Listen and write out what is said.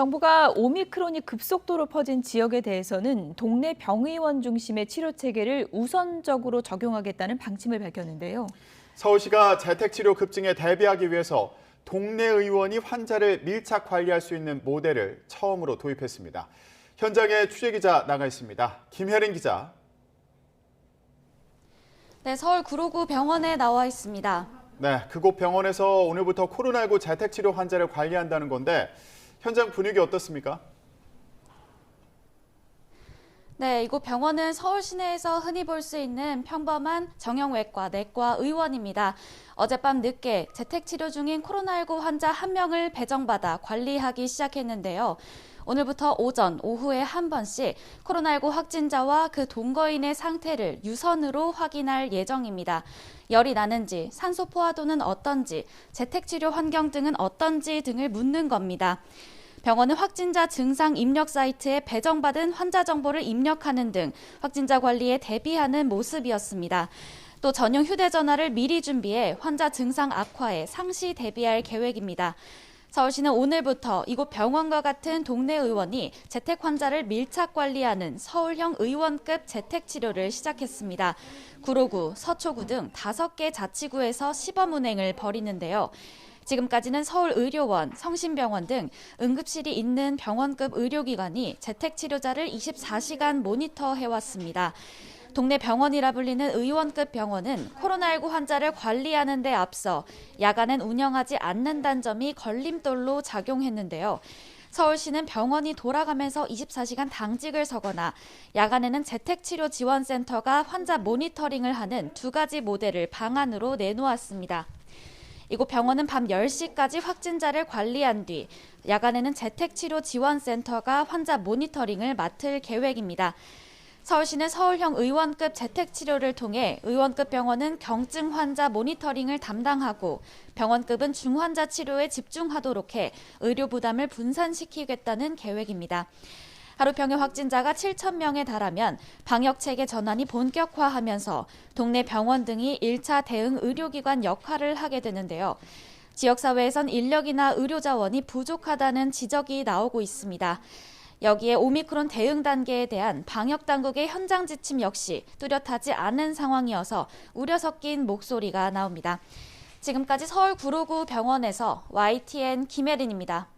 정부가 오미크론이 급속도로 퍼진 지역에 대해서는 동네 병의원 중심의 치료 체계를 우선적으로 적용하겠다는 방침을 밝혔는데요. 서울시가 재택치료 급증에 대비하기 위해서 동네 의원이 환자를 밀착 관리할 수 있는 모델을 처음으로 도입했습니다. 현장에 취재기자 나가 있습니다. 김혜린 기자. 네, 서울 구로구 병원에 나와 있습니다. 네, 그곳 병원에서 오늘부터 코로나19 재택치료 환자를 관리한다는 건데 현장 분위기 어떻습니까? 네, 이곳 병원은 서울 시내에서 흔히 볼 수 있는 평범한 정형외과, 내과 의원입니다. 어젯밤 늦게 재택치료 중인 코로나19 환자 1명을 배정받아 관리하기 시작했는데요. 오늘부터 오전, 오후에 한 번씩 코로나19 확진자와 그 동거인의 상태를 유선으로 확인할 예정입니다. 열이 나는지, 산소 포화도는 어떤지, 재택치료 환경 등은 어떤지 등을 묻는 겁니다. 병원은 확진자 증상 입력 사이트에 배정받은 환자 정보를 입력하는 등 확진자 관리에 대비하는 모습이었습니다. 또 전용 휴대전화를 미리 준비해 환자 증상 악화에 상시 대비할 계획입니다. 서울시는 오늘부터 이곳 병원과 같은 동네 의원이 재택 환자를 밀착 관리하는 서울형 의원급 재택치료를 시작했습니다. 구로구, 서초구 등 5개 자치구에서 시범 운행을 벌이는데요. 지금까지는 서울의료원, 성심병원 등 응급실이 있는 병원급 의료기관이 재택치료자를 24시간 모니터해왔습니다. 동네 병원이라 불리는 의원급 병원은 코로나19 환자를 관리하는 데 앞서 야간엔 운영하지 않는다는 점이 걸림돌로 작용했는데요. 서울시는 병원이 돌아가면서 24시간 당직을 서거나 야간에는 재택치료지원센터가 환자 모니터링을 하는 2가지 모델을 방안으로 내놓았습니다. 이곳 병원은 밤 10시까지 확진자를 관리한 뒤 야간에는 재택치료지원센터가 환자 모니터링을 맡을 계획입니다. 서울시는 서울형 의원급 재택치료를 통해 의원급 병원은 경증 환자 모니터링을 담당하고 병원급은 중환자 치료에 집중하도록 해 의료 부담을 분산시키겠다는 계획입니다. 하루 평균 확진자가 7,000명에 달하면 방역체계 전환이 본격화하면서 동네 병원 등이 1차 대응 의료기관 역할을 하게 되는데요. 지역사회에선 인력이나 의료자원이 부족하다는 지적이 나오고 있습니다. 여기에 오미크론 대응 단계에 대한 방역당국의 현장 지침 역시 뚜렷하지 않은 상황이어서 우려 섞인 목소리가 나옵니다. 지금까지 서울 구로구 병원에서 YTN 김혜린입니다.